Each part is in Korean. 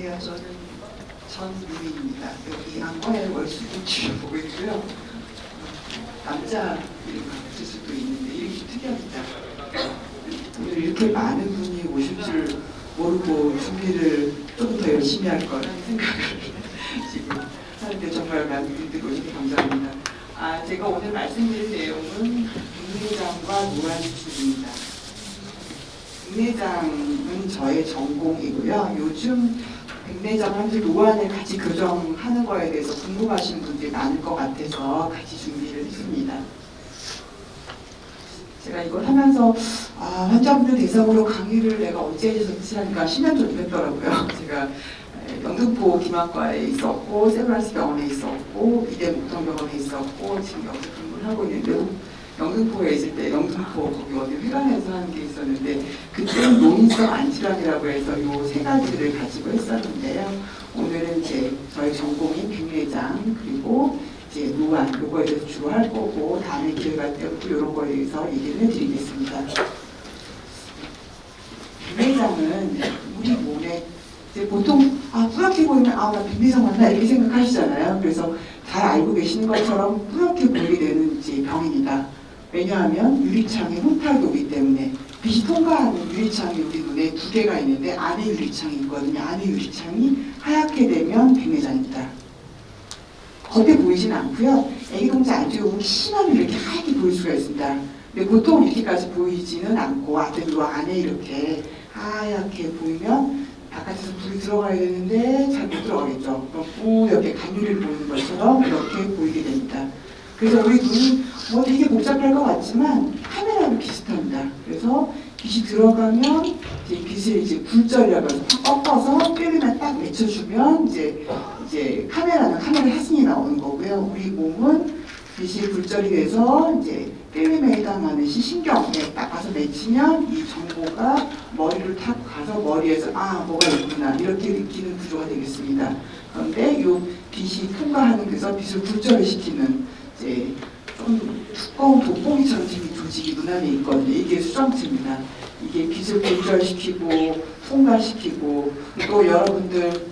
안녕하세요. 저는 전유미입니다. 여기 안과에 월수금 치료보고 있고요. 남자 이름 같을 수도 있는데 이름이 특이합니다. 오늘 이렇게 많은 분이 오실 줄 모르고 준비를 조금 더 열심히 할 거라는 생각을 지금 하는데 정말 많은 분들이 오셔서 감사합니다. 제가 오늘 말씀드릴 내용은 백내장과 노안 수술입니다. 백내장은 저의 전공이고요. 요즘 백내장 환자 노안을 같이 교정하는 거에 대해서 궁금하신 분들이 많을 것 같아서 같이 준비를 했습니다. 제가 이걸 하면서 환자분들 대상으로 강의를 내가 언제 해서 하니까 10년 전에 했더라고요. 제가 영등포 기만과에 있었고 세브란스 병원에 있었고 이대 목동병원에 있었고 지금 여기서 근무를 하고 있는데 영등포에 있을 때 영등포 거기 어디 회관에서 하는 게 있었는데 그때는 노인성 안질환이라고 해서 요 세 가지를 가지고 했었는데요. 오늘은 이제 저희 전공인 백내장 그리고 이제 노안 요거에 대해서 주로 할 거고 다음에 기회가 되고 이런 거에 대해서 얘기를 해드리겠습니다. 백내장은 우리 몸에 이제 보통 뿌옇게 보이면 나 백내장 왔나 이렇게 생각하시잖아요. 그래서 잘 알고 계시는 것처럼 뿌옇게 보이게 되는 이제 병입니다. 왜냐하면 유리창에 혼탁이 오기 때문에 빛이 통과하는 유리창이 우리 눈에 두 개가 있는데 안에 유리창이 있거든요. 안에 유리창이 하얗게 되면 백내장입니다. 겉에 보이진 않고요. 애기 동자 안쪽에 보면 심하면 이렇게 하얗게 보일 수가 있습니다. 근데 보통 이렇게까지 보이지는 않고 요 안에 이렇게 하얗게 보이면 바깥에서 불이 들어가야 되는데 잘 못 들어가겠죠. 그럼 뿌옇게 간유리를 보는 것처럼 이렇게 보이게 됩니다. 그래서 우리 눈이 되게 복잡할 것 같지만 카메라랑 비슷합니다. 그래서 빛이 들어가면 이제 빛을 이제 굴절이라고 해서 꺾어서 필름에 딱 맺혀주면 이제 카메라 사진이 나오는 거고요. 우리 몸은 빛이 굴절이 돼서 이제 필름에 해당하는 신경에 딱 가서 맺히면 이 정보가 머리를 탁 가서 머리에서 뭐가 있구나 이렇게 느끼는 구조가 되겠습니다. 그런데 이 빛이 통과하는 데서 빛을 굴절을 시키는 이제 좀 두꺼운 돋보기처럼 생긴 조직이 눈 안에 있거든요. 이게 수정체입니다. 이게 빛을 굴절시키고 통과시키고 또 여러분들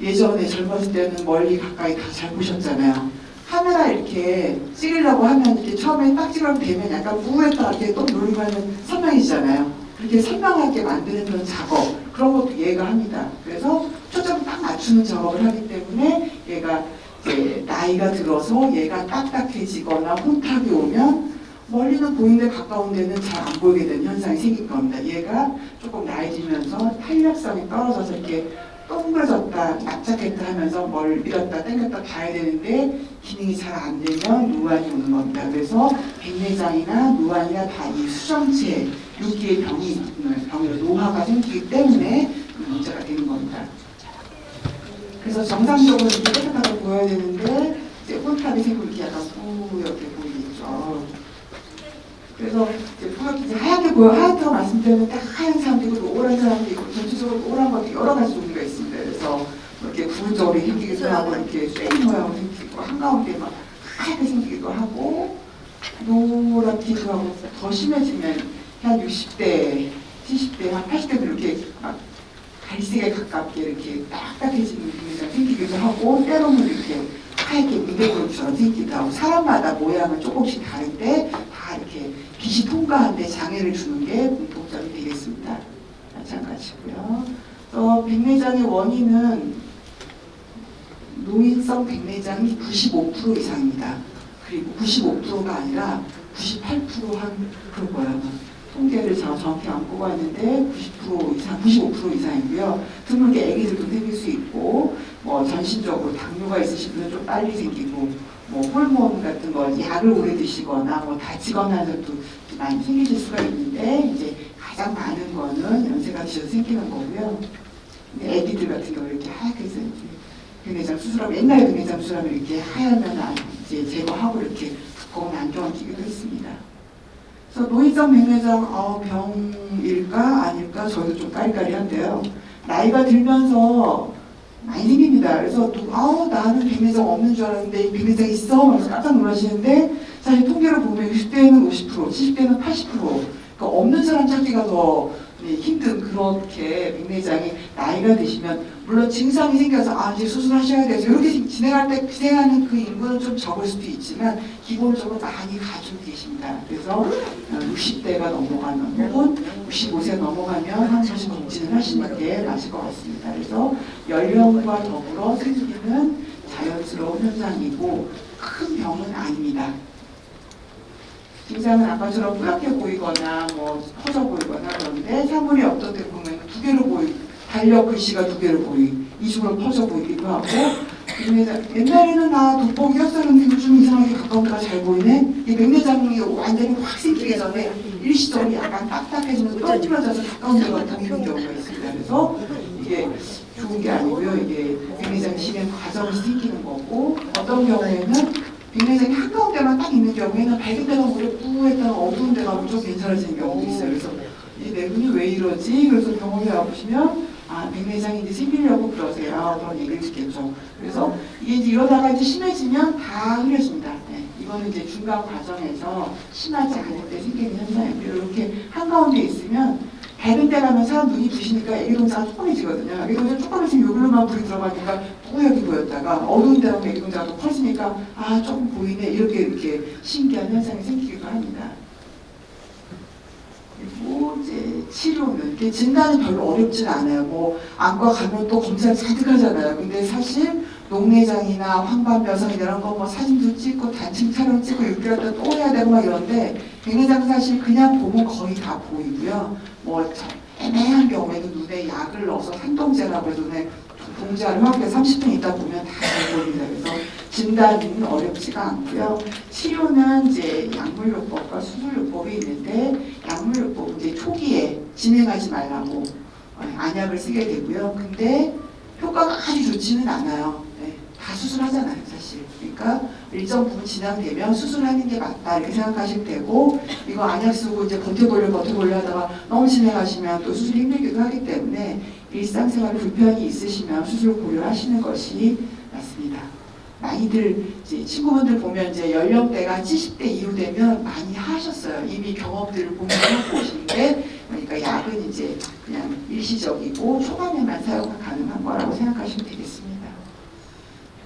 예전에 젊었을 때는 멀리 가까이 다 잘 보셨잖아요. 카메라 이렇게 찍으려고 하면 이렇게 처음에 딱 찍으면 되면 약간 무에다 이렇게 또 누르면 선명해지잖아요. 그렇게 선명하게 만드는 그런 작업 그런 것도 얘가 합니다. 그래서 초점을 딱 맞추는 작업을 하기 때문에 얘가 이제 나이가 들어서 얘가 딱딱해지거나 혼탁이 오면 멀리는 보이는데 가까운 데는 잘 안 보이게 되는 현상이 생길 겁니다. 얘가 조금 나이 들면서 탄력성이 떨어져서 이렇게 동그래졌다 납작했다 하면서 뭘 밀었다 당겼다 봐야 되는데 기능이 잘 안 되면 노안이 오는 겁니다. 그래서 백내장이나 노안이나 다 이 수정체 6개의 병으로 노화가 생기기 때문에 문제가 되는 겁니다. 그래서 정상적으로 이렇게 깨끗하게 보여야 되는데 이제 혼탁이 생기고 이렇게 약간 뿌옇게 보이겠죠. 그래서 이제 하얗게 보여 하얗다고 말씀드리면 딱 하얀 사람도 있고 노란 사람도 있고 전체적으로 노란 것도 여러 가지 종류가 있습니다. 그래서 이렇게 부분적으로 생기기도 하고 이렇게 쇠인 모양으로 생기고 한가운데 막 하얗게 생기기도 하고 노랗기도 하고 더 심해지면 한 60대, 70대, 한 80대도 이렇게 막 갈색에 가깝게 이렇게 딱딱해지는 백내장이 생기기도 하고 때로는 이렇게 하얗게 미대구름처럼 생기기도 하고 사람마다 모양은 조금씩 다른데 다 이렇게 빛이 통과하는데 장애를 주는 게 공통점이 되겠습니다. 마찬가지고요. 백내장의 원인은 노인성 백내장이 95% 이상입니다. 그리고 95%가 아니라 98%한 그럴 거예요. 통계를 정확히 안 보고 왔는데 90% 이상, 95% 이상이고요. 드물게 애기들도 생길 수 있고 전신적으로 당뇨가 있으신 분은 좀 빨리 생기고 호르몬 같은 거 약을 오래 드시거나 다치거나 해서도 많이 생기실 수가 있는데 이제 가장 많은 거는 연세가 드셔서 생기는 거고요. 근데 애기들 같은 경우 이렇게 하얗게 해서 백내장 수술하면 옛날에 백내장 수술하면 이렇게 하얀면 이제 제거하고 이렇게 두꺼운 안경을 끼기도 했습니다. 그래서 노인성 백내장 병일까 아닐까 저도 좀 까리까리한데요. 나이가 들면서 많이 생깁니다. 그래서 나는 백내장 없는 줄 알았는데 이 백내장 있어? 그래서 깜짝 놀라시는데 사실 통계를 보면 60대는 50%, 70대는 80%. 그러니까 없는 사람 찾기가 더 네, 힘든 그렇게 백내장이 나이가 드시면 물론 증상이 생겨서 아 이제 수술하셔야 돼서 이렇게 진행할 때 진행하는 그 인구는 좀 적을 수도 있지만 기본적으로 많이 가지고 계십니다. 그래서 60대가 넘어가면 혹은 65세 넘어가면 한 번씩 검진을 하시는 게 맞을 것 같습니다. 그래서 연령과 더불어 생기는 자연스러운 현상이고 큰 병은 아닙니다. 증상은 아까처럼 뿌옇게 보이거나 뭐 커져 보이거나 그런데 사물이 어떤 데 보면 두 개로 달력 글씨가 두 개로 이중으로 퍼져 보이기도 하고 옛날에는 돋보기였었는데 요즘 이상하게 가까운 데가 잘 보이네. 이 백내장이 완전히 확 생기기 전에 일시적으로 약간 딱딱해지면서 떨어져서 가까운 데가 보이는 경우가 있습니다. 그래서 이게 좋은 게 아니고요. 이게 백내장 진행 과정에서 생기는 거고 어떤 경우에는 백내장이 한가운데만 딱 있는 경우에는 밝은 데가 오히려 뿌했다가 어두운 데가 좀 괜찮아지는 경우도 있어요. 그래서 이 내분이 왜 이러지? 그래서 병원에 와보시면 백내장이 이제 생기려고 그러세요. 그런 얘기를 듣겠죠. 그래서 이게 이제 이러다가 이제 심해지면 다 흐려집니다. 네. 이거는 이제 중간 과정에서 심하지 않을 때 생기는 현상이고요. 이렇게 한가운데 있으면 밝은 데 가면 사람 눈이 부시니까 애기 동자가 조그매지거든요. 애기 동자가 조그매지면 여기로만 불이 들어가니까 뿌옇게 보였다가 어두운 데 가면 애기 동자가 더 커지니까 조금 보이네 이렇게 신기한 현상이 생기기도 합니다. 그리고 이제 치료는 이게 진단은 별로 어렵진 않아요. 뭐 안과 가면 또 검사 잔뜩 하잖아요. 근데 사실 녹내장이나 황반변성 이런 거 뭐 사진도 찍고 단층 촬영 찍고 6개월 동안 또 해야 되고 막 이런데 백내장 사실 그냥 보면 거의 다 보이고요. 뭐 애매한 경우에는 눈에 약을 넣어서 산동제라고 해서 눈에 동자를 확대 30분 있다 보면 다 잘 보입니다. 그래서 진단은 어렵지가 않고요. 치료는 이제 약물요법과 수술요법이 있는데 약물요법은 이제 초기에 진행하지 말라고 안약을 쓰게 되고요. 근데 효과가 아주 좋지는 않아요. 네, 다 수술하잖아요, 사실. 그러니까 일정 부분 진행되면 수술하는 게 맞다 이렇게 생각하시면 되고 이거 안약 쓰고 이제 버텨보려 하다가 너무 진행하시면 또 수술이 힘들기도 하기 때문에 일상생활 불편이 있으시면 수술 고려하시는 것이 맞습니다. 많이들 이제 친구분들 보면 이제 연령대가 70대 이후 되면 많이 하셨어요. 이미 경험들을 보면서 보시는데 그러니까 약은 이제 그냥 일시적이고 초반에만 사용 가능한 거라고 생각하시면 되겠습니다.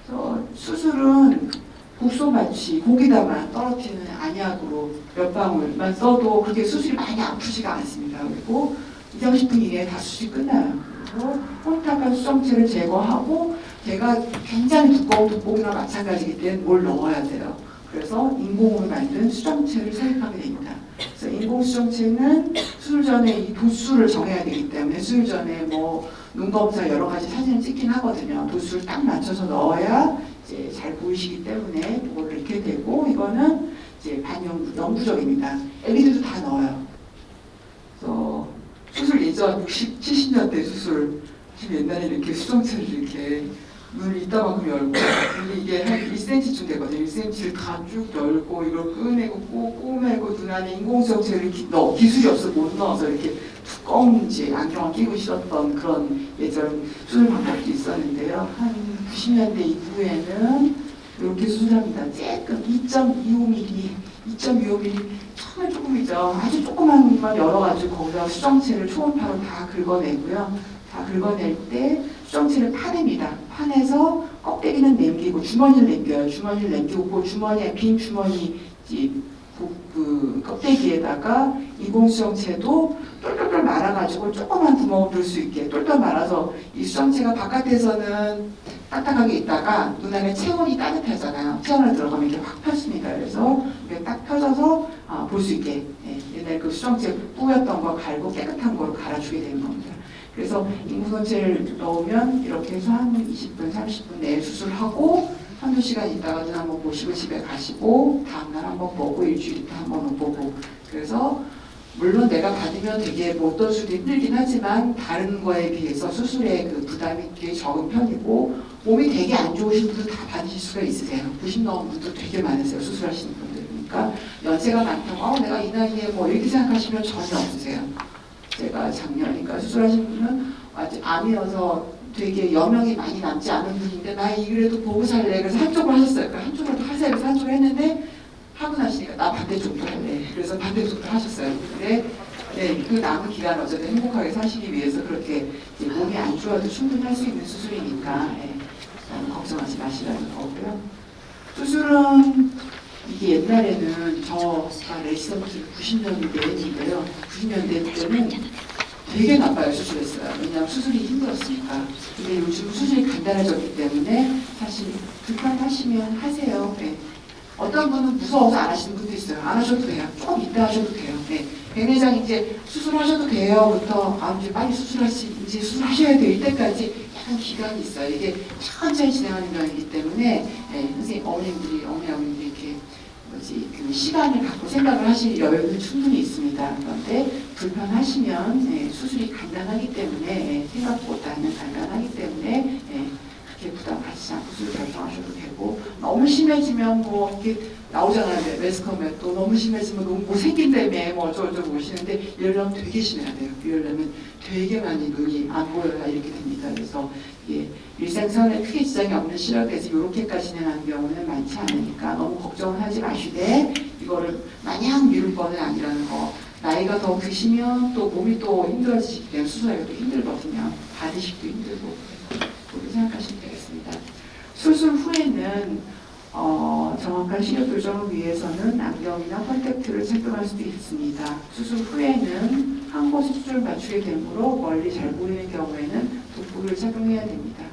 그래서 수술은 국소 마취 거기다만 떨어뜨리는 안약으로 몇 방울만 써도 그렇게 수술이 많이 아프지가 않습니다. 그리고 2, 30분 이내에 다 수술이 끝나요. 그리고 혼탁한 수정체를 제거하고 걔가 굉장히 두꺼운 돋보기나 마찬가지이기 때문에 뭘 넣어야 돼요. 그래서 인공으로 만든 수정체를 삽입하게 됩니다. 그래서 인공 수정체는 수술 전에 이 도수를 정해야 되기 때문에 수술 전에 뭐 눈검사 여러 가지 사진을 찍긴 하거든요. 도수를 딱 맞춰서 넣어야 이제 잘 보이시기 때문에 그걸 넣게 되고 이거는 이제 반영구적입니다. 애기들도 다 넣어요. 그래서 수술 예전 60, 70년대 수술 지금 옛날에 이렇게 수정체를 이렇게 눈을 이따만큼 열고 근데 이게 한 1cm쯤 되거든요. 1cm를 다 쭉 열고 이걸 꺼내고 꼬매고 눈 안에 인공수정체를 기술이 없어 못 넣어서 이렇게 두꺼운 이제 안경을 끼고 싫었던 그런 예전 수술 방법도 있었는데요. 한 90년대 이후에는 이렇게 수술합니다. 조금 2.25mm 정말 조금이죠. 아주 조그만 것만 열어가지고 거기다 수정체를 초음파로 다 긁어내고요. 다 긁어낼 때 수정체를 파냅니다. 파내서 껍데기는 남기고 주머니를 남겨요. 주머니를 남기고 그 주머니에 빈 주머니 그 껍데기에다가 인공수정체도 똘똘똘 말아가지고 조그만 구멍을 뚫을 수 있게 똘똘 말아서 이 수정체가 바깥에서는 딱딱하게 있다가 눈 안에 체온이 따뜻하잖아요. 체온을 들어가면 이렇게 확 펴집니다. 그래서 이렇게 딱 펴져서 볼 수 있게 옛날 그 수정체 뿌였던 거 갈고 깨끗한 거로 갈아주게 되는 겁니다. 그래서 인공수정체를 넣으면 이렇게 해서 한 20분, 30분 내에 수술하고 한두 시간 있다가 눈 한번 보시고 집에 가시고 다음날 한번 보고 일주일 있다 한번 보고 그래서 물론 내가 받으면 되게 뭐 어떤 수도 힘들긴 하지만 다른 거에 비해서 수술의 그 부담이 되게 적은 편이고 몸이 되게 안 좋으신 분들 다 받으실 수가 있으세요. 90 넘은 분들 되게 많으세요. 수술하시는 분들. 그러니까 연세가 많다고 내가 이 나이에 뭐 이렇게 생각하시면 전혀 없으세요. 제가 작년이니까 수술하신 분은 아직 암이어서 되게 여명이 많이 남지 않은 분인데 나 이래도 보고 살래. 그래서 한쪽을 하셨어요. 그러니까 한쪽으로 하세요. 그래서 한쪽을 했는데 하고 나시니까 나 반대쪽도 할래. 그래서 반대쪽도 하셨어요. 근데 네, 그 남은 기간 어쨌든 행복하게 사시기 위해서 그렇게 이제 몸이 안 좋아도 충분히 할 수 있는 수술이니까 너무 걱정하지 마시라는 거고요. 수술은 이게 옛날에는 저가 레지던트 90년대인데요. 90년대 때는 되게 나빠요, 수술했어요. 왜냐하면 수술이 힘들었으니까. 근데 요즘 수술이 간단해졌기 때문에 사실 불편하시면 하세요. 네. 어떤 분은 무서워서 안 하시는 분도 있어요. 안 하셔도 돼요. 조금 이따 하셔도 돼요. 네. 백내장 이제 수술하셔도 돼요부터 이제 빨리 이제 수술하셔야 돼요. 이때까지 약간 기간이 있어요. 이게 천천히 진행하는 병이기 때문에 선생님, 어머님들이 이렇게 그 시간을 갖고 생각을 하실 여유는 충분히 있습니다. 그런데 불편하시면 수술이 간단하기 때문에 생각보다는 간단하기 때문에 그렇게 부담 가지지 않고 수술 결정하셔도 되고, 너무 심해지면 뭐 이렇게 나오잖아요. 매스컴에 또 너무 심해지면 너무 못생긴다며 뭐 어쩌고저쩌고 오시는데 이러려면 되게 심해야 돼요. 이러려면 되게 많이 눈이 안 보여야 이렇게 됩니다. 그래서 일상생활에 크게 지장이 없는 시력에서 이렇게까지 진행하는 경우는 많지 않으니까 너무 걱정을 하지 마시되, 이거를 마냥 미룰 거는 아니라는 거. 나이가 더 드시면 또 몸이 또 힘들어지기 때문에 수술하기도 힘들거든요. 받으시기도 힘들고. 그렇게 생각하시면 되겠습니다. 수술 후에는 정확한 시력 교정을 위해서는 안경이나 컨택트를 착용할 수도 있습니다. 수술 후에는 한 곳에 수술을 맞추게 되므로 멀리 잘 보이는 경우에는 돋보기를 착용해야 됩니다.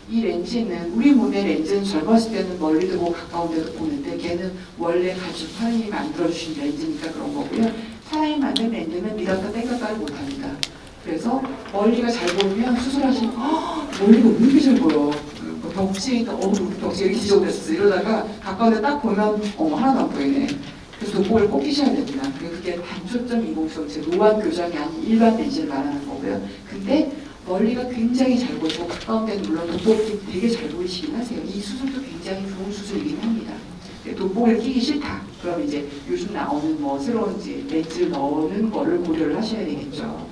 이 렌즈는, 우리 몸의 렌즈는 젊었을 때는 멀리도 보고 가까운 데도 보는데, 걔는 원래 가죽 사람이 만들어주신 렌즈니까 그런 거고요. 사람이 만든 렌즈는 밀었다 땡겼다를 못합니다. 그래서 멀리가 잘 보이면 수술하시면 멀리가 왜 이렇게 잘 보여? 벽지니까 벽지가 이렇게 지저분했었어. 이러다가 가까운 데 딱 보면 하나도 안 보이네. 그래서 돋보기를 꼭 끼셔야 됩니다. 그게 단초점 인공수정체, 노안 교정이 아닌 일반 렌즈를 말하는 거고요. 근데 멀리가 굉장히 잘 보이고 가까운 데는 물론 돋보기 되게 잘 보이시긴 하세요. 이 수술도 굉장히 좋은 수술이긴 합니다. 돋보기를 끼기 싫다. 그럼 이제 요즘 나오는 새로운 이제 렌즈를 넣는 거를 고려를 하셔야 되겠죠.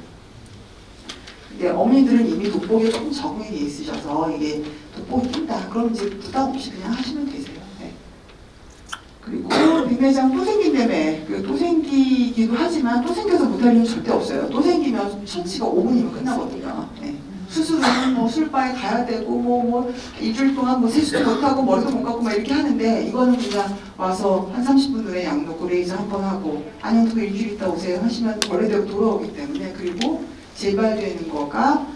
근데 어머니들은 이미 돋보기에 조금 적응이 돼 있으셔서 이게 돋보기 낀다. 그럼 이제 부담 없이 그냥 하시면 되세요. 네. 그리고 백내장 또 생긴다며. 또 생기기도 하지만 또 생겨서 못할 일은 절대 없어요. 또 생기면 처치가 5분이면 끝나거든요. 네. 수술은 술바에 가야 되고 일주일 동안 세수도 못하고 머리도 못 감고 이렇게 하는데, 이거는 그냥 와서 한 30분 후에 약 놓고 레이저 한 번 하고 안녕 또 일주일 있다 오세요 하시면 원래대로 돌아오기 때문에, 그리고 재발되는 거가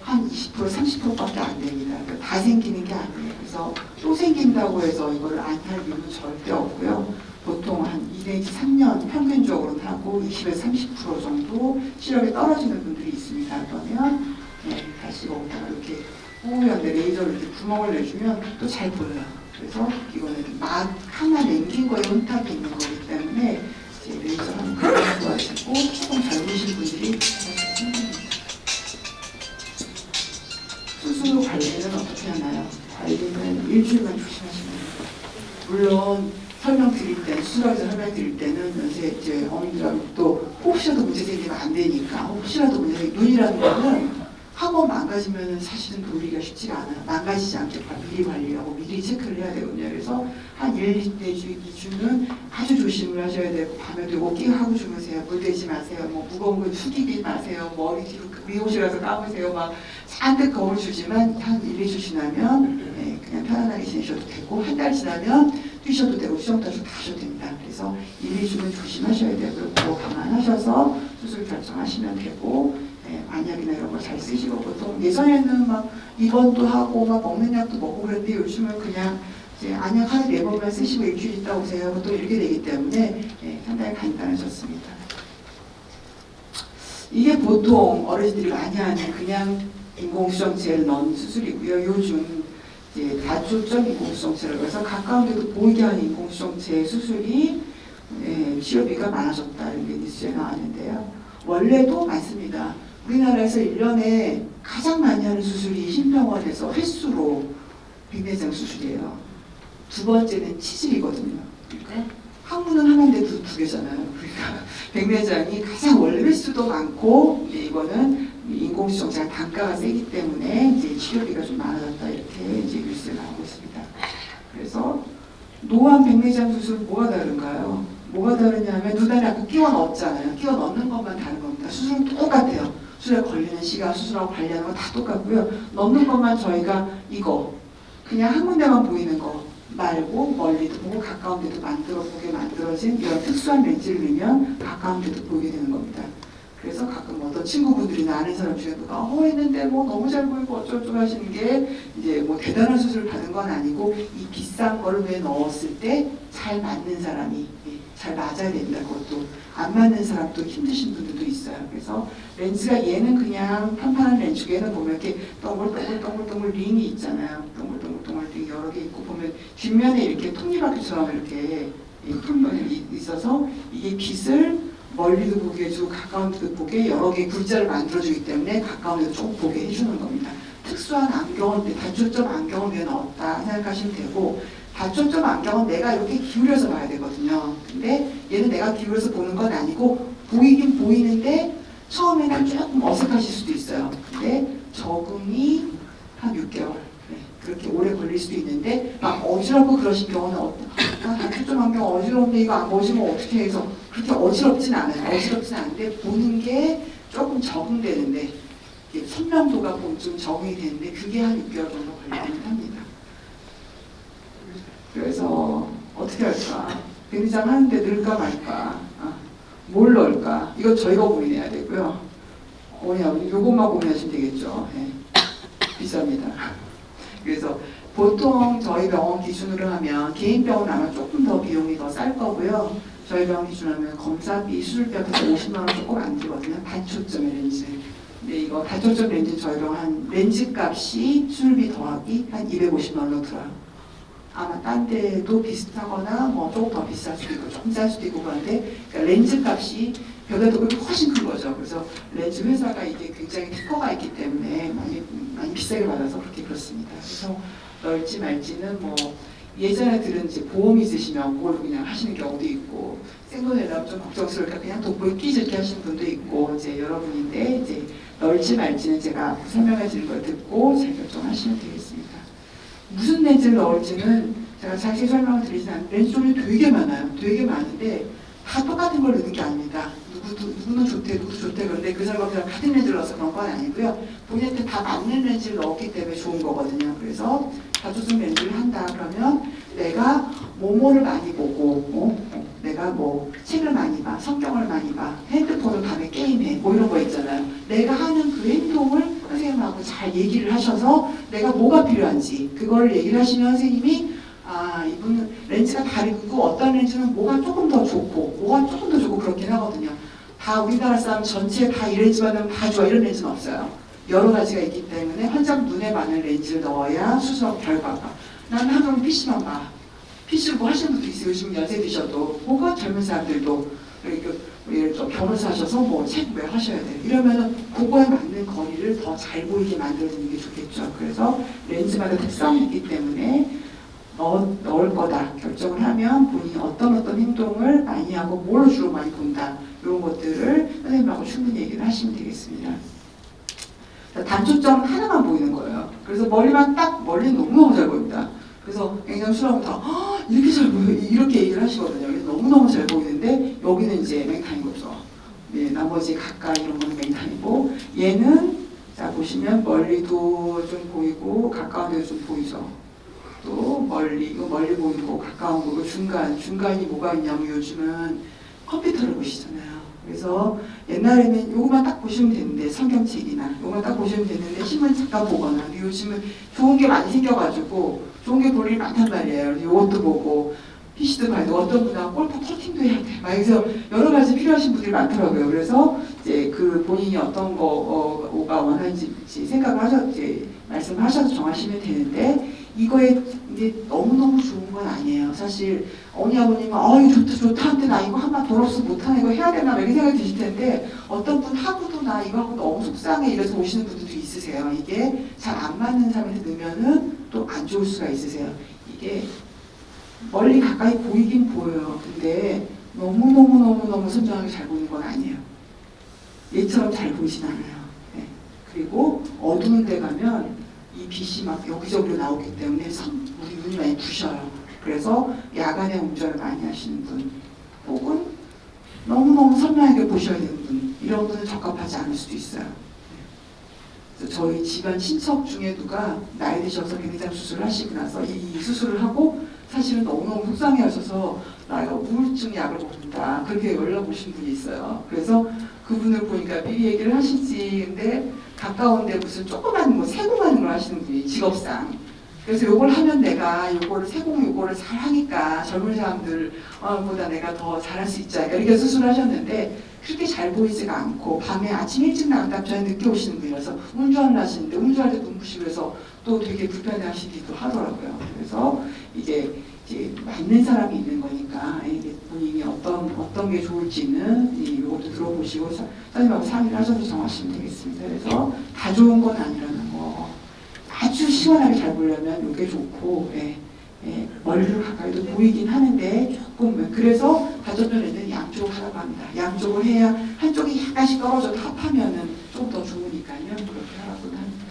한 20% 30%밖에 안 됩니다. 그러니까 다 생기는 게 아니에요. 그래서 또 생긴다고 해서 이거를 안 할 이유는 절대 없고요. 보통 한 2 내지 3년 평균적으로는 하고 20에서 30% 정도 시력이 떨어지는 분들이 있습니다. 그러면 다시 거기다가 이렇게 뿌연데 레이저를 이렇게 구멍을 내주면 또 잘 보여요. 그래서 이거는 하나 남긴 거에 혼탁이 있는 거기 때문에 레이저 하는 거 좋아하시고, 조금 젊으신 분들이 수술 후 관리는 어떻게 하나요? 관리는 일주일만 조심하시면 됩니다. 물론 설명드릴 때는, 수술하면서 설명드릴 때는 이제 어머니들하고 또 혹시라도 문제 생기면 안 되니까, 혹시라도 눈이라는 거는 한 번 망가지면 사실은 돌리기가 쉽지가 않아요. 망가지지 않게 미리 관리하고 미리 체크를 해야 되거든요. 그래서 한 1, 2주는 아주 조심을 하셔야 되고, 밤에도 꼭 끼고 하고 주무세요. 물 대지 마세요. 무거운 거 숙이지 마세요. 머리 뒤로 미용실 가서 감으세요. 잔뜩 거울 주지만 한 1, 2주 지나면 그냥 편안하게 지내셔도 되고, 한 달 지나면 뛰셔도 되고 수정 따서 다 하셔도 됩니다. 그래서 1, 2주는 조심하셔야 되고요. 그거 감안하셔서 수술 결정하시면 되고, 안약이나 이런 거 잘 쓰시고, 보통 예전에는 입원도 하고 먹는 약도 먹고 그랬는데, 요즘은 그냥 이제 안약 하루에 4번만 쓰시고 일주일 있다 오세요. 보통 이렇게 되기 때문에 상당히 간단해졌습니다. 이게 보통 어르신들이 많이 하는 그냥 인공수정체를 넣는 수술이고요. 요즘 이제 다초점 인공수정체라고 해서 가까운 데도 보이게 하는 인공수정체 수술이 치료비가 많아졌다, 이런 게 뉴스에 나왔는데요. 원래도 많습니다. 우리나라에서 1년에 가장 많이 하는 수술이 신병원에서 횟수로 백내장 수술이에요. 두 번째는 치질이거든요. 그러니까 항문은 하나인데 두 개잖아요. 그러니까 백내장이 가장 원래 횟수도 많고, 이거는 인공수정체가 단가가 세기 때문에 이제 치료비가 좀 많아졌다, 이렇게 이제 뉴스에 나오고 있습니다. 그래서 노안 백내장 수술은 뭐가 다른가요? 뭐가 다르냐면 눈 안에 아까 끼워 넣었잖아요. 끼워 넣는 것만 다른 겁니다. 수술은 똑같아요. 수술에 걸리는 시간, 수술하고 관리하는 거 다 똑같고요. 넣는 것만 저희가 이거 그냥 한 군데만 보이는 거 말고 멀리도 보고 가까운 데도 만들어 보게 만들어진 이런 특수한 렌즈를 넣으면 가까운 데도 보이게 되는 겁니다. 그래서 가끔 어떤 친구분들이나 아는 사람 중에 누가 했는데 뭐 너무 잘 보이고 어쩌고저쩌고 하시는 게 이제 뭐 대단한 수술을 받은 건 아니고 이 비싼 거를 왜 넣었을 때 잘 맞는 사람이 잘 맞아야 됩니다. 그것도 안 맞는 사람도 힘드신 분들도 있어요. 그래서 렌즈가 얘는 그냥 판판한 렌즈고 얘는 보면 이렇게 동글동글 링이 있잖아요. 동글동글 링 여러 개 있고 보면 뒷면에 이렇게 톱니바퀴처럼 이렇게 톱면이 있어서 이게 빛을 멀리도 보게 해주고 가까운 데도 보게 여러 개의 굴자를 만들어주기 때문에 가까운 데도 조금 보게 해주는 겁니다. 특수한 안경을 단초점 안경을 왜 넣었다 생각하시면 되고 단초점 안경은 내가 이렇게 기울여서 봐야 되거든요. 근데 얘는 내가 기울여서 보는 건 아니고 보이긴 보이는데 처음에는 조금 어색하실 수도 있어요. 근데 적응이 한 6개월 그렇게 오래 걸릴 수도 있는데 막 어지럽고 그러신 경우는 단초점 안경 어지러운데 이거 안 보시면 어떻게 해서 그렇게 어지럽진 않아요. 어지럽진 않은데 보는 게 조금 적응되는데 선명도가 좀 적응이 되는데 그게 한 6개월 정도 걸리긴 합니다. 그래서 어떻게 할까? 백내장 하는데 넣을까 말까? 뭘 넣을까? 이거 저희가 고민해야 되고요. 요것만 고민하시면 되겠죠. 비쌉니다. 그래서 보통 저희 병원 기준으로 하면 개인 병원 아마 조금 더 비용이 더 쌀 거고요. 저희 병원 기준으로 하면 검사비, 수술비가 50만 원 조금 안 들거든요. 단초점의 렌즈. 근데 이거 단초점 렌즈 저희 병원 한 렌즈 값이 수술비 더하기 한 250만 원으로 들어요. 아마 딴 데도 비슷하거나 뭐 조금 더 비쌀 수도 있고 조금 쌀 수도 있고 그런데 그러니까 렌즈 값이 별다도 훨씬 큰 거죠. 그래서 렌즈 회사가 이게 굉장히 특허가 있기 때문에 많이 비싸게 받아서 그렇습니다. 그래서 넣을지 말지는 뭐 예전에 들은 이제 보험 있으시면 그걸 그냥 하시는 경우도 있고 생돈 내려면 좀 걱정스러우니까 그냥 돋보이 끼즈게 하시는 분도 있고 이제 여러분인데 이제 넣을지 말지는 제가 설명해 드린 걸 듣고 잘 결정하시면 되겠습니다. 무슨 렌즈를 넣을지는 제가 자세히 설명을 드리지 않는데 렌즈 종류 되게 많아요. 되게 많은데 다 똑같은 걸 넣는 게 아닙니다. 누구는 좋대, 누구도 좋대 그런데 그 사람과 같은 렌즈를 넣어서 그런 건 아니고요. 본인한테 다 맞는 렌즈를 넣었기 때문에 좋은 거거든요. 그래서 다초점 렌즈를 한다 그러면 내가 뭐뭐를 많이 보고 내가 뭐 책을 많이 봐, 성경을 많이 봐, 핸드폰을 밤에 게임해 뭐 이런 거 있잖아요. 내가 하는 그 행동을 선생님하고 잘 얘기를 하셔서 내가 뭐가 필요한지 그걸 얘기를 하시면 선생님이 이분은 렌즈가 다르고 어떤 렌즈는 뭐가 조금 더 좋고 뭐가 조금 더 좋고 그렇긴 하거든요. 다 우리나라 사람 전체 다 이 렌즈만 하면 다 좋아 이런 렌즈는 없어요. 여러 가지가 있기 때문에 환자 눈에 맞는 렌즈를 넣어야 수술하고 결과가 나는 항상 PC만 봐. PC를 뭐 하시는 분도 있어요. 요즘 연세 드셔도 뭐가 젊은 사람들도 예를 들어 변호사 하셔서 뭐 책 왜 하셔야 돼요. 이러면은 그거에 맞는 거리를 더 잘 보이게 만들어주는 게 좋겠죠. 그래서 렌즈마다 특성이 있기 때문에 넣을 거다 결정을 하면 본인이 어떤 행동을 많이 하고 뭘 주로 많이 본다 이런 것들을 선생님하고 충분히 얘기를 하시면 되겠습니다. 단초점 하나만 보이는 거예요. 그래서 멀리는 너무너무 잘 보입니다. 그래서 굉장히 수라고 다 이렇게 잘 보여 이렇게 얘기를 하시거든요. 그래서 너무너무 잘 보이는데 여기는 이제 맹탕인 거죠. 나머지 가까이 이런 거는 맹탕이고 얘는 자 보시면 멀리도 좀 보이고 가까운 데도 좀 보이죠. 또 이거 멀리 보이고 가까운 거고 중간이 뭐가 있냐면 요즘은 컴퓨터를 보시잖아요. 그래서 옛날에는 요거만 딱 보시면 되는데 성경책이나 요거만 딱 보시면 되는데 신문 잠깐 보거나 요즘은 좋은 게 많이 생겨가지고 좋은 게 볼 일이 많단 말이에요. 요것도 보고 PC도 봐야 돼. 어떤 분은 골프 퍼팅도 해야 돼. 막 그래서 여러 가지 필요하신 분들이 많더라고요. 그래서 이제 그 본인이 어떤 거가 원하는지 생각을 이제 말씀하셔서 정하시면 되는데 이거에 이제 너무너무 좋은 건 아니에요. 사실 어머니 아버님은 이거 좋다 한데 나 이거 한번 돈 없어 못하나 이거 해야 되나 이렇게 생각이 드실 텐데 어떤 분 하고도 나 이거 하고 너무 속상해 이래서 오시는 분들도 있으세요. 이게 잘 안 맞는 사람한테 넣으면은 또 안 좋을 수가 있으세요. 이게 멀리 가까이 보이긴 보여요. 근데 너무너무 선명하게 잘 보이는 건 아니에요. 얘처럼 잘 보이진 않아요. 네. 그리고 어두운 데 가면 이 빛이 막 여기저기로 나오기 때문에 우리 눈이 많이 부셔요. 그래서 야간에 운전을 많이 하시는 분 혹은 너무너무 선명하게 보셔야 되는 분, 이런 분은 적합하지 않을 수도 있어요. 그래서 저희 집안 친척 중에 누가 나이 드셔서 백내장 수술을 하시고 나서 이 수술을 하고 사실은 너무너무 속상해 하셔서 나 이거 우울증 약을 먹는다 그렇게 연락 오신 분이 있어요. 그래서 그분을 보니까 미리 얘기를 하시지, 근데 가까운데 무슨 조그만 뭐 세공하는 걸 하시는 분이 직업상, 그래서 요걸 하면 내가 요거를 세공 요거를 잘 하니까 젊은 사람들 보다 내가 더 잘할 수 있지 않을까 이렇게 수술을 하셨는데 그렇게 잘 보이지가 않고 밤에 아침 일찍 나갔다 저희 늦게 오시는 분이라서 운전을 하시는데 운전할 때 눈부시고 해서 또 되게 불편해 하시기도 하더라고요. 그래서 이게 이제 맞는 사람이 있는 거니까 이게 본인이 어떤 게 좋을지는 이것도 들어보시고 선생님하고 상의를 하셔서 정하시면 되겠습니다. 그래서 다 좋은 건 아니라는 거. 아주 시원하게 잘 보려면 이게 좋고, 멀리로 가까이도 보이긴 하는데 조금, 그래서 다전면에는 양쪽을 하라고 합니다. 양쪽을 해야 한쪽이 약간씩 떨어져도 합하면은 좀 더 좋으니까요. 그렇게 하라고 합니다.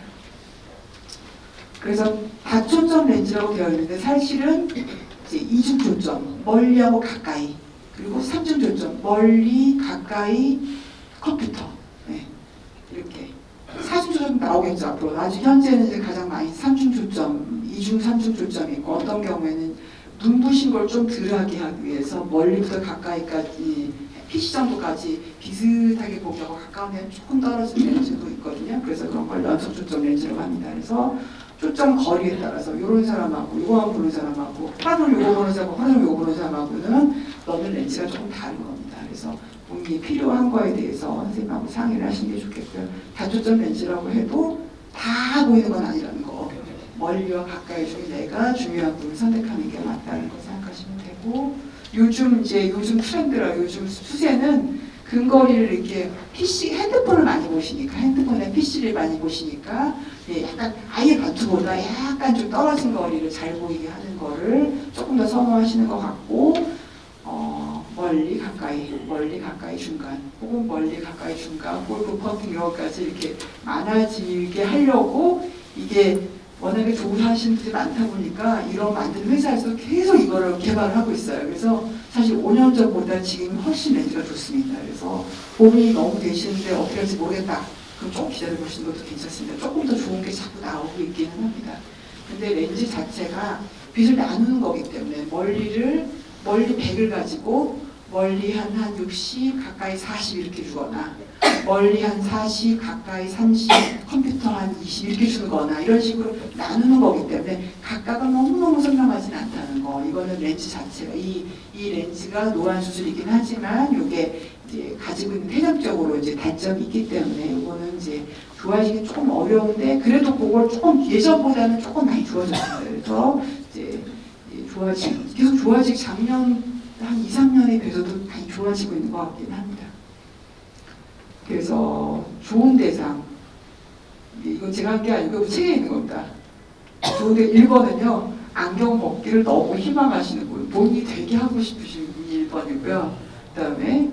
그래서 다초점 렌즈라고 되어 있는데 사실은 이제 이중 초점, 멀리하고 가까이, 그리고 삼중 초점, 멀리, 가까이, 컴퓨터, 이렇게. 사중 초점 나오겠죠 앞으로. 아주 현재는 이제 가장 많이 삼중 초점, 이중 삼중 초점이 있고 어떤 경우에는 눈부신 걸 좀 덜하게 하기 위해서 멀리부터 가까이까지 PC 정도까지 비슷하게 보기하고 가까운 데는 조금 떨어진 렌즈도 있거든요. 그래서 그런 걸 연속 초점 렌즈라고 합니다. 그래서 초점 거리에 따라서 이런 사람하고 이거만 보는 사람하고 하늘 요거 보는 사람하고 하늘 요거 보는 사람하고는 넣는 렌즈가 조금 다른 겁니다. 그래서 본인이 필요한 거에 대해서 선생님하고 상의를 하시는 게 좋겠고요. 다초점 렌즈라고 해도 다 보이는 건 아니라는 거. 멀리와 가까이 중에 내가 중요한 부분을 선택하는 게 맞다는 거 생각하시면 되고, 요즘 트렌드라 요즘 추세는 근거리를 이렇게 핸드폰을 많이 보시니까, 핸드폰에 PC를 많이 보시니까 약간 아예 바투보다 약간 좀 떨어진 거리를 잘 보이게 하는 거를 조금 더 선호하시는 것 같고, 멀리 가까이 중간, 혹은 멀리 가까이 중간, 골프 퍼팅 이런 것까지 이렇게 많아지게 하려고 이게 워낙에 좋은 하시는 분들이 많다 보니까 이런 만든 회사에서 계속 이거를 개발을 하고 있어요. 그래서 사실 5년 전보다 지금 훨씬 렌즈가 좋습니다. 그래서 고민이 너무 되시는데 어떻게 할지 모르겠다. 그럼 조금 기다려보시는 것도 괜찮습니다. 조금 더 좋은 게 자꾸 나오고 있기는 합니다. 근데 렌즈 자체가 빛을 나누는 거기 때문에 멀리 100을 가지고 멀리 한 60, 가까이 40 이렇게 주거나 멀리 한 40, 가까이 30, 컴퓨터 한 20 이렇게 주거나 이런 식으로 나누는 거기 때문에 각각은 너무너무 선명하진 않다는 거. 이거는 렌즈 자체가 이 렌즈가 노안 수술이긴 하지만 이게 이제 가지고 있는 회전적으로 이제 단점이 있기 때문에 이거는 이제 좋아지기 조금 어려운데 그래도 그걸 조금 예전보다는 조금 많이 좋아졌어요. 그래서 이제 계속 좋아지고 작년 한 2, 3년에 비해서도 많이 좋아지고 있는 것 같긴 합니다. 그래서 좋은 대상, 이건 제가 한 게 아니고 책에 있는 겁니다. 좋은데 1번은요, 안경 벗기를 너무 희망하시는 분, 본인이 되게 하고 싶으신 분이 1번이고요. 그 다음에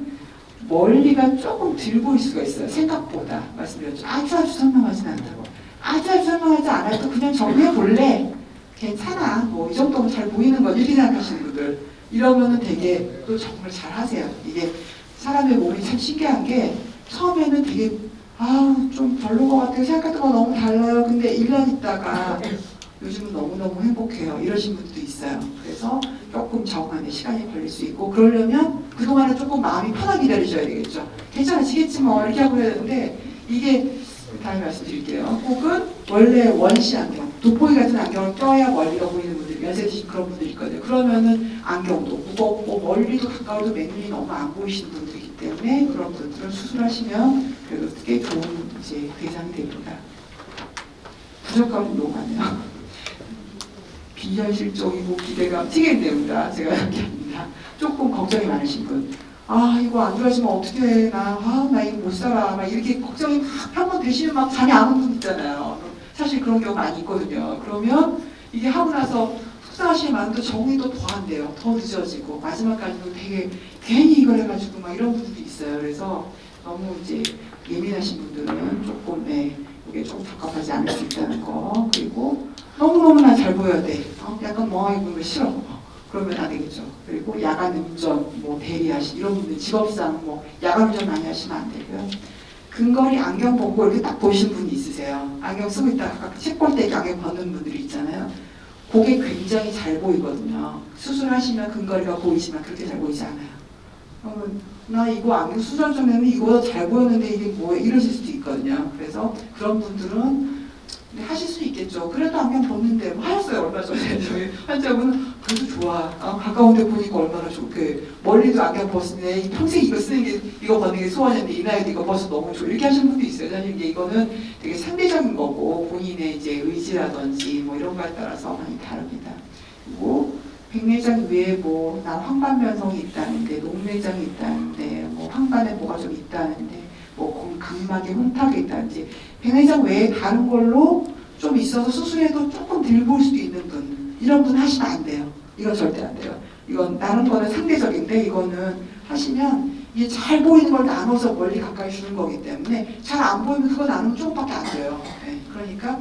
멀리가 조금 들 보일 수가 있어요. 생각보다. 말씀드렸죠. 아주 선명하진 않다고. 아주 선명하지 않아도 그냥 정리해 볼래? 괜찮아. 뭐 이 정도면 잘 보이는 건 이렇게 생각하시는 분들. 이러면은 되게 또 정말 잘 하세요. 이게 사람의 몸이 참 신기한 게 처음에는 되게 좀 별로인 것 같아요. 생각했던 거 너무 달라요. 근데 1년 있다가 요즘은 너무너무 행복해요. 이러신 분들도 있어요. 그래서 조금 적응하는 시간이 걸릴 수 있고 그러려면 그동안은 조금 마음이 편하게 기다리셔야 되겠죠. 괜찮아지겠지 뭐 이렇게 하고 해야 되는데 이게 다음에 말씀드릴게요. 혹은 원래 원시 안경, 돋보기 같은 안경을 껴야 멀리가 보이는 분들, 연세 드신 그런 분들이 있거든요. 그러면은 안경도 무겁고 멀리도 가까워도 맨눈이 너무 안 보이시는 분들이기 때문에 그런 분들은 수술하시면 그래도 꽤 좋은 이제 대상이 됩니다. 부족함이 너무 많아요. 비현실적이고 기대감 튀게 됩니다. 제가 이렇게 합니다. 조금 걱정이 많으신 분. 이거 안 좋아지면 어떻게 해? 나 이거 못 살아. 막 이렇게 걱정이 막 한 번 되시면 막 잠이 안 오는 분 있잖아요. 사실 그런 경우 많이 있거든요. 그러면 이게 하고 나서 속상하시면 또 정리도 더 안 돼요. 더 늦어지고 마지막까지도 되게 괜히 이걸 해가지고 막 이런 분들도 있어요. 그래서 너무 이제 예민하신 분들은 조금 이게 조금 적합하지 않을 수 있다는 거. 그리고 너무너무나 잘 보여야 돼. 약간 멍하게 보는 거 싫어. 그러면 안 되겠죠. 그리고 야간 운전, 뭐 대리하시 이런 분들 직업상 뭐 야간 운전 많이 하시면 안 되고요. 근거리 안경 벗고 이렇게 딱 보신 분이 있으세요. 안경 쓰고 있다가 책볼때 안경 벗는 분들이 있잖아요. 그게 굉장히 잘 보이거든요. 수술하시면 근거리가 보이지만 그렇게 잘 보이지 않아요. 그러면 나 이거 안경 수술 전에는 이거보다 잘 보였는데 이게 뭐야 이러실 수도 있거든요. 그래서 그런 분들은 하실 수 있겠죠. 그래도 안경 벗는데 뭐 하셨어요 얼마 전에 저희 환자분은 그래도 좋아. 가까운데 보니까 얼마나 좋게 멀리도 안경 벗으네. 평생 이거 쓰는 게 이거 벗는 게 소원인데 이 나이도 이거 벗어 너무 좋아. 이렇게 하시는 분도 있어요. 사실 이게 이거는 되게 상대적인 거고 본인의 이제 의지라든지 뭐 이런 거에 따라서 많이 다릅니다. 그리고 백내장 외에 뭐 난 황반변성이 있다는데 녹내장이 있다는데 뭐 황반에 뭐가 좀 있다는데 뭐 각막에 혼탁이 있다든지 백내장 외에 다른 걸로 좀 있어서 수술해도 조금 덜 보일 수도 있는 분 이런 분 하시면 안 돼요. 이건 절대 안 돼요. 이건 다른 거는 상대적인데 이거는 하시면 이게 잘 보이는 걸 나눠서 멀리 가까이 주는 거기 때문에 잘 안 보이면 그거 나누면 조금밖에 안 돼요. 네. 그러니까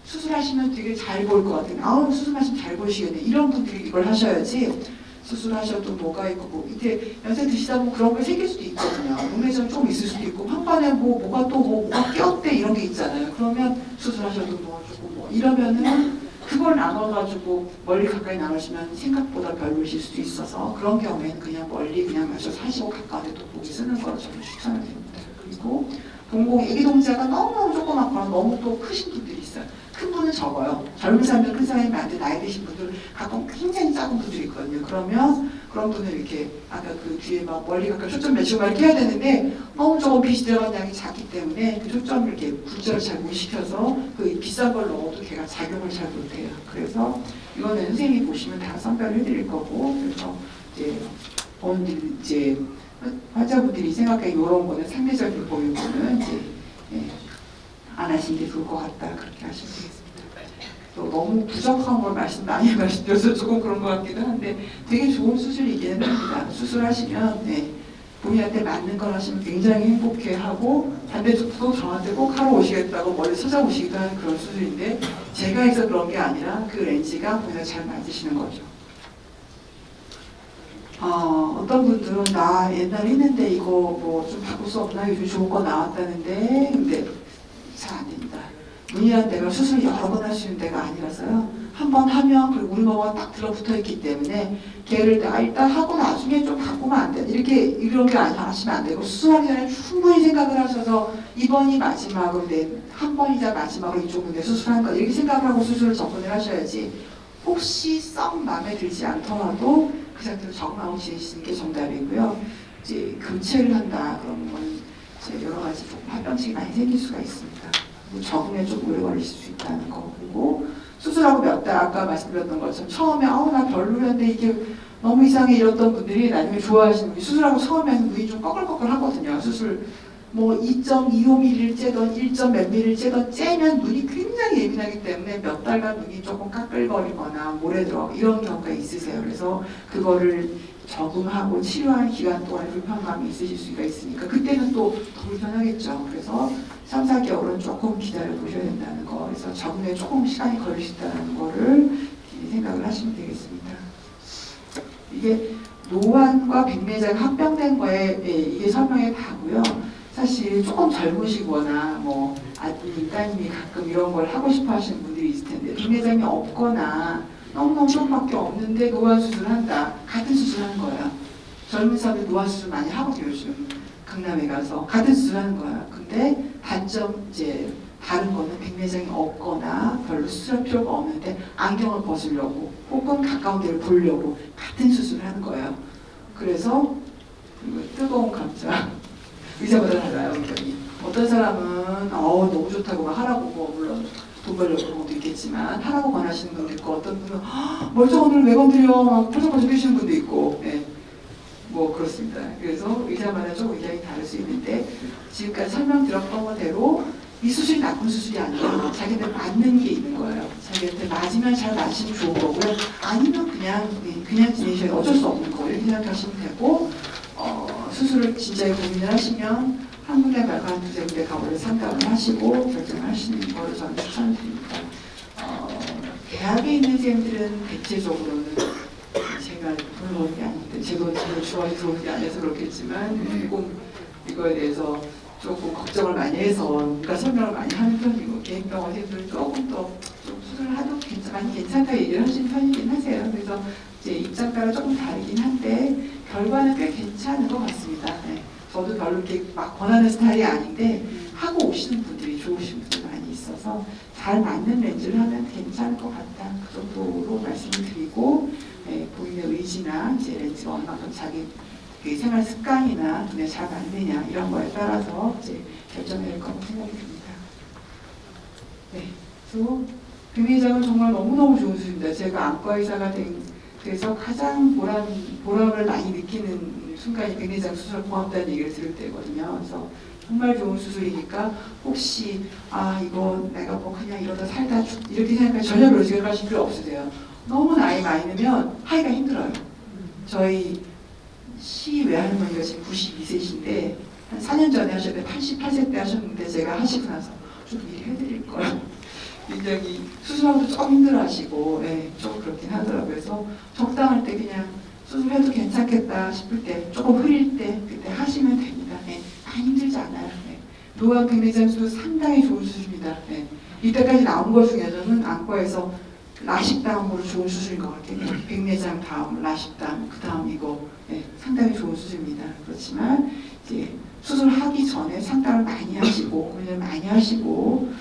수술하시면 되게 잘 보일 것 같아요. 아우 수술하시면 잘 보이시겠네. 이런 분들이 이걸 하셔야지 수술하셔도 뭐가 있고 뭐 이때 연세 드시다 보면 그런 게 생길 수도 있거든요. 녹내장 좀 있을 수도 있고 황반에 뭐가 또 뭐가 끼었대 이런 게 있잖아요. 그러면 수술하셔도 뭐 조금 뭐 이러면은 그걸 나눠가지고 멀리 가까이 나누시면 생각보다 별로이실 수도 있어서 그런 경우에는 그냥 멀리 그냥 마셔서 하시고 가까운 데 돋보기 쓰는 걸 저는 추천을 드립니다. 그리고 동공 애기 동자가 너무 조그맣거나 너무 또 크신 분들이 있어요. 큰 분은 적어요. 젊은 사람들 큰 사람이 많은데 나이 드신 분들 가끔 굉장히 작은 분들이 있거든요. 그러면 그런 분을 이렇게 아까 그 뒤에 막 멀리 가까이 초점 맞추고 이렇게 해야 되는데 너무 조금 빛이 들어간 양이 작기 때문에 그 초점을 이렇게 굴절을 잘 못 시켜서 그 비싼 걸 넣어도 걔가 작용을 잘 못해요. 그래서 이거는 선생님이 보시면 다 선별을 해드릴 거고 그래서 이제 본인들이 이제 환자분들이 생각해 이런 거는 상대적인 보이고는 이제 안 하시는 게 좋을 것 같다 그렇게 하시면 되겠습니다. 또 너무 부족한 걸 많이 말씀드려서 조금 그런 것 같기도 한데 되게 좋은 수술이기는 합니다. 수술하시면 본인한테 맞는 걸 하시면 굉장히 행복해하고 반대쪽도 저한테 꼭 하러 오시겠다고 멀리 찾아오시기도 하는 그런 수술인데 제가 해서 그런 게 아니라 그 렌즈가 본인한테 잘 맞으시는 거죠. 어떤 분들은 나 옛날에 했는데 이거 뭐 좀 바꿀 수 없나 요즘 좋은 거 나왔다는데 근데 잘 안 됩니다. 문의한 데가 수술 여러 번 할 수 있는 데가 아니라서요. 한 번 하면 그리고 우리 몸과 딱 들어붙어 있기 때문에 걔를 내가 일단 하고 나중에 좀 바꾸면 안 돼. 이렇게 이런 게 하시면 안 되고 수술하기 전에 충분히 생각을 하셔서 이번이 마지막으로 한 번이자 마지막으로 이쪽 눈에 수술한 거 이렇게 생각을 하고 수술을 접근을 하셔야지 혹시 썩 마음에 들지 않더라도 그 상태로 적응하고 지내시는 게 정답이고요. 이제 교체를 한다 그러면 이제 여러 가지 조금 합병증이 많이 생길 수가 있습니다. 적응에 좀 오래 걸리실 수 있다는 거. 그리고 수술하고 몇 달 아까 말씀드렸던 것처럼 처음에 나 별로였는데 이게 너무 이상해 이랬던 분들이 나중에 좋아하시는 분이 수술하고 처음에는 눈이 좀 꺼끌꺼끌 하거든요. 수술 뭐 2.25mm를 째던 1. 몇 mm를 째던 째면 눈이 굉장히 예민하기 때문에 몇 달간 눈이 조금 까끌거리거나 모래 들어가고 이런 경우가 있으세요. 그래서 그거를 적응하고 치료하는 기간 동안에 불편감이 있으실 수가 있으니까 그때는 또 더 불편하겠죠. 그래서 3, 4개월은 조금 기다려 보셔야 된다는 거. 그래서 적응에 조금 시간이 걸릴 수 있다는 거를 생각을 하시면 되겠습니다. 이게 노안과 백내장 합병된 거에 이게 설명이 다고요. 사실 조금 젊으시거나 뭐 아드님, 따님이 가끔 이런 걸 하고 싶어 하시는 분들이 있을 텐데 백내장이 없거나 너무너무 조금밖에 없는데 노안 수술을 한다. 같은 수술을 하는 거예요. 젊은 사람들 노안 수술 많이 하거든요. 요즘 강남에 가서 같은 수술을 하는 거예요. 근데 단점 이제 다른 거는 백내장이 없거나 별로 수술할 필요가 없는데 안경을 벗으려고 혹은 가까운 데를 보려고 같은 수술을 하는 거예요. 그래서 뜨거운 감자 의사마다 달라요. 의견이. 어떤 사람은 너무 좋다고 막 하라고 뭐 물론 돈 벌려고 그런 것도 있겠지만 하라고 권하시는 분도 있고 어떤 분은 멀쩡한 왜 건드려 막 펄쩍펄쩍 뛰시는 분도 있고 뭐 그렇습니다. 그래서 의사마다 좀 의견이 다를 수 있는데 지금까지 설명드렸던 거대로 이 수술이 나쁜 수술이 아니라 자기한테 맞는 게 있는 거예요. 자기한테 맞으면 잘 맞으시면 좋은 거고요. 아니면 그냥 지내셔야 어쩔 수 없는 거 이렇게 생각하시면 되고 수술을 진짜 고민을 하시면 한 군데 말고 한 두세 군데 가보려 상담을 하시고 결정하시는 거를 저는 추천드립니다. 대학에 있는 선생님들은 대체적으로는 제가 제가 불러온 게 아닌데 제 돈 주머니 들어온 게 아니어서 그렇겠지만 조금 이거에 대해서 조금 걱정을 많이 해서 그러니까 설명을 많이 하는 편이고 개인병원에서는 조금 더 좀 수술하도 많이 괜찮다 얘기를 하시는 편이긴 하세요. 그래서 이제 입장가가 조금 다르긴 한데 결과는 꽤 괜찮은 것 같습니다. 네. 저도 별로 이렇게 막 권하는 스타일이 아닌데 하고 오시는 분들이 좋으신 분들 많이 있어서 잘 맞는 렌즈를 하면 괜찮을 것 같다. 그 정도로 말씀을 드리고 본인의 의지나 이제 렌즈가 얼마큼 자기 그 생활 습관이나 눈에 잘 맞느냐 이런 거에 따라서 이제 결정해야 될 거라고 생각이 듭니다. 네, 그래서 백내장은 정말 너무너무 좋은 수술입니다. 제가 안과 의사가 돼서 가장 보람을 많이 느끼는 순간이 백내장 수술 고맙다는 얘기를 들을 때거든요. 그래서 정말 좋은 수술이니까 혹시 이거 내가 뭐 그냥 이러다 살다 이렇게 생각하면 전혀 그런 생각하실 필요 없으세요. 너무 나이 많이 들면 하기가 힘들어요. 저희 시외할머니가 지금 92세신데 한 4년 전에 하셨는데 88세 때 하셨는데 제가 하시고 나서 좀 미리 해드릴 걸 굉장히 수술하고도 조금 힘들어하시고 좀 그렇긴 하더라고요. 그래서 적당할 때 그냥 수술해도 괜찮겠다 싶을 때 조금 흐릴 때 그때 하시면 됩니다. 많이 힘들지 않아요. 노안 백내장 수술 상당히 좋은 수술입니다. 이때까지 나온 것 중에 저는 안과에서 라식 다음으로 좋은 수술인 것 같아요. 백내장 다음 라식 다음 그 다음 이거 상당히 좋은 수술입니다. 그렇지만 이제 수술하기 전에 상담을 많이 하시고 고민을 많이 하시고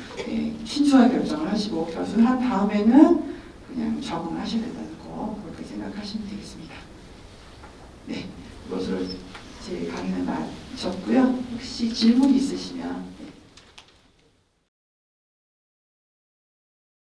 신중하게 결정을 하시고 결술한 다음에는 그냥 적응을 하셔야 된다는 거 그렇게 생각하시면 되겠습니다. 네, 이것으로 제 강의는 마쳤고요. 혹시 질문 있으시면